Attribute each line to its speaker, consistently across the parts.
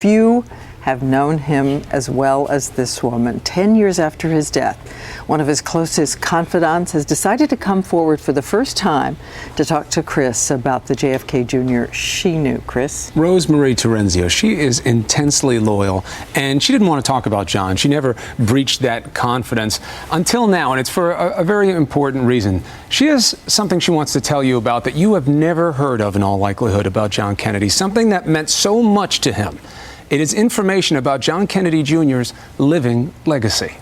Speaker 1: Few have known him as well as this woman. 10 years after his death, one of his closest confidants has decided to come forward for the first time to talk to Chris about the JFK Jr. she knew. Chris?
Speaker 2: Rosemarie Tezzarino, she is intensely loyal, and she didn't want to talk about John. She never breached that confidence until now, and it's for a very important reason. She has something she wants to tell you about that you have never heard of in all likelihood about John Kennedy, something that meant so much to him. It is information about John Kennedy Jr.'s living legacy.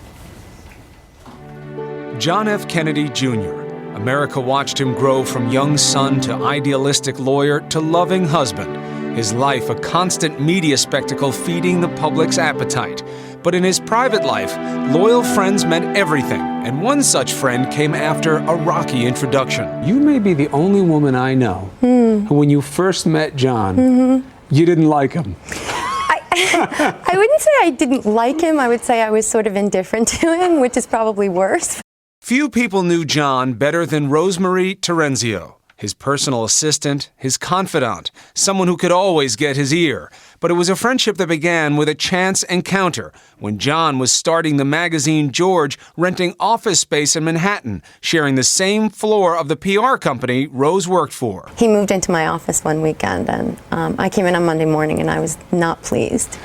Speaker 2: John F. Kennedy Jr. America watched him grow from young son to idealistic lawyer to loving husband. His life a constant media spectacle feeding the public's appetite. But in his private life, loyal friends meant everything, and one such friend came after a rocky introduction. You may be the only woman I know who, when you first met John, you didn't like him.
Speaker 3: I wouldn't say I didn't like him. I would say I was sort of indifferent to him, which is probably worse.
Speaker 2: Few people knew John better than Rosemarie Tezzarino, his personal assistant, his confidant, someone who could always get his ear. But it was a friendship that began with a chance encounter when John was starting the magazine George, renting office space in Manhattan, sharing the same floor of the PR company Rose worked for.
Speaker 3: He moved into my office one weekend, and I came in on Monday morning, and I was not pleased.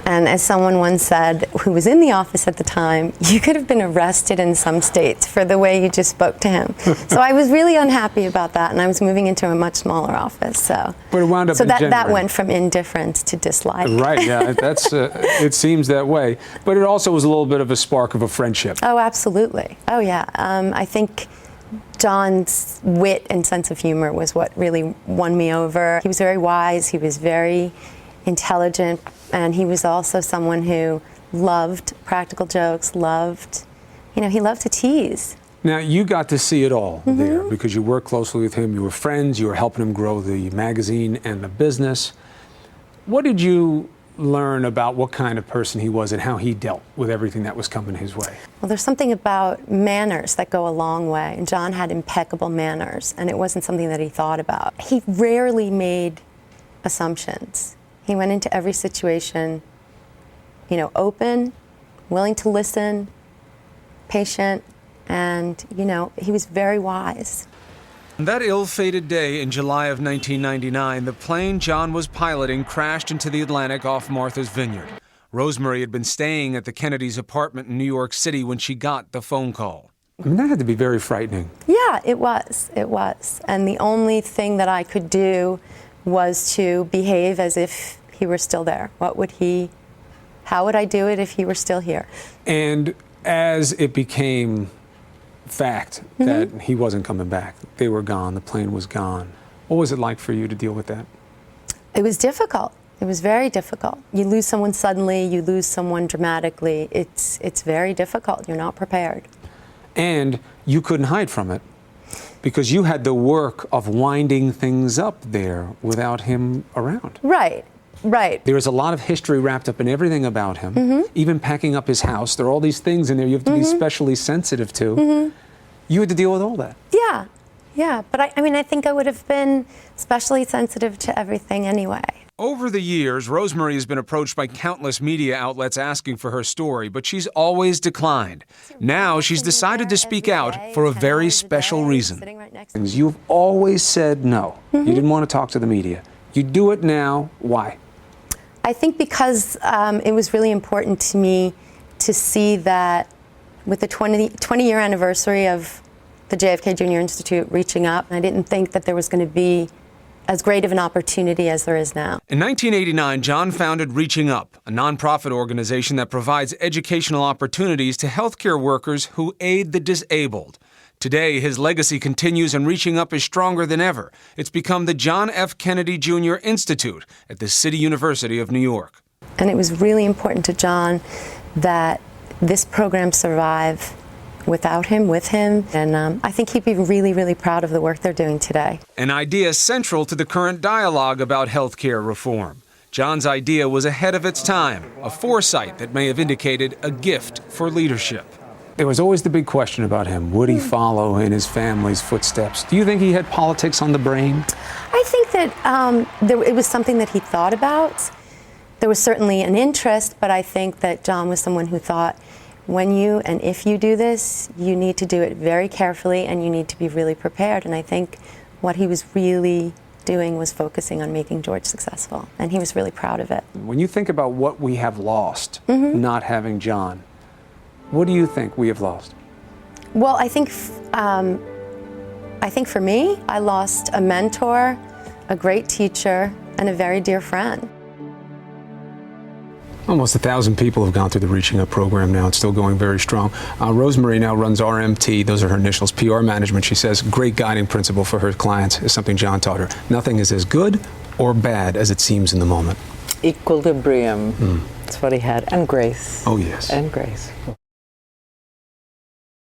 Speaker 3: And as someone once said, who was in the office at the time, you could have been arrested in some states for the way you just spoke to him. So I was really unhappy about that, and I was moving into a much smaller office. So,
Speaker 2: but it wound up
Speaker 3: so that went from indifference to dislike.
Speaker 2: Right, yeah, that's it seems that way. But it also was a little bit of a spark of a friendship.
Speaker 3: Oh, absolutely. Oh, yeah. I think John's wit and sense of humor was what really won me over. He was very wise. He was very intelligent, and he was also someone who loved practical jokes, he loved to tease.
Speaker 2: Now, you got to see it all there because you worked closely with him, you were friends, you were helping him grow the magazine and the business. What did you learn about what kind of person he was and how he dealt with everything that was coming his way?
Speaker 3: Well, there's something about manners that go a long way, and John had impeccable manners, and it wasn't something that he thought about. He rarely made assumptions. He went into every situation, open, willing to listen, patient, and, he was very wise.
Speaker 2: That ill-fated day in July of 1999, the plane John was piloting crashed into the Atlantic off Martha's Vineyard. Rosemarie had been staying at the Kennedys' apartment in New York City when she got the phone call. I mean, that had to be very frightening.
Speaker 3: Yeah, it was. It was. And the only thing that I could do was to behave as if he were still there. How would I do it if he were still here?
Speaker 2: And as it became fact that he wasn't coming back, they were gone, the plane was gone, what was it like for you to deal with that?
Speaker 3: It was difficult. It was very difficult. You lose someone suddenly, you lose someone dramatically. It's very difficult. You're not prepared. And
Speaker 2: you couldn't hide from it because you had the work of winding things up there without him around.
Speaker 3: Right. Right.
Speaker 2: There is a lot of history wrapped up in everything about him, even packing up his house. There are all these things in there you have to be especially sensitive to. You had to deal with all that.
Speaker 3: Yeah, yeah. But I think I would have been especially sensitive to everything anyway.
Speaker 2: Over the years, Rosemarie has been approached by countless media outlets asking for her story, but she's always declined. Now she's decided to speak out for a very special reason. You've always said no. You didn't want to talk to the media. You do it now. Why?
Speaker 3: I think because it was really important to me to see that with the 20-year anniversary of the JFK Jr. Institute reaching up, I didn't think that there was going to be as great of an opportunity as there is now.
Speaker 2: In 1989, John founded Reaching Up, a nonprofit organization that provides educational opportunities to healthcare workers who aid the disabled. Today, his legacy continues and Reaching Up is stronger than ever. It's become the John F. Kennedy Jr. Institute at the City University of New York.
Speaker 3: And it was really important to John that this program survive without him, with him. And I think he'd be really, really proud of the work they're doing today.
Speaker 2: An idea central to the current dialogue about healthcare reform. John's idea was ahead of its time, a foresight that may have indicated a gift for leadership. There was always the big question about him. Would he follow in his family's footsteps? Do you think he had politics on the brain?
Speaker 3: I think that it was something that he thought about. there was certainly an interest, but I think that John was someone who thought, when you and if you do this, you need to do it very carefully and you need to be really prepared. And I think what he was really doing was focusing on making George successful, and he was really proud of it.
Speaker 4: When you think about what we have lost, not having John, what do you think we have lost?
Speaker 3: Well, I think for me, I lost a mentor, a great teacher, and a very dear friend.
Speaker 4: Almost 1,000 people have gone through the Reaching Up program now. It's still going very strong. Rosemarie now runs RMT. Those are her initials, PR management. She says great guiding principle for her clients is something John taught her. Nothing is as good or bad as it seems in the moment.
Speaker 1: Equilibrium. That's what he had. And grace.
Speaker 4: Oh, yes.
Speaker 1: And grace.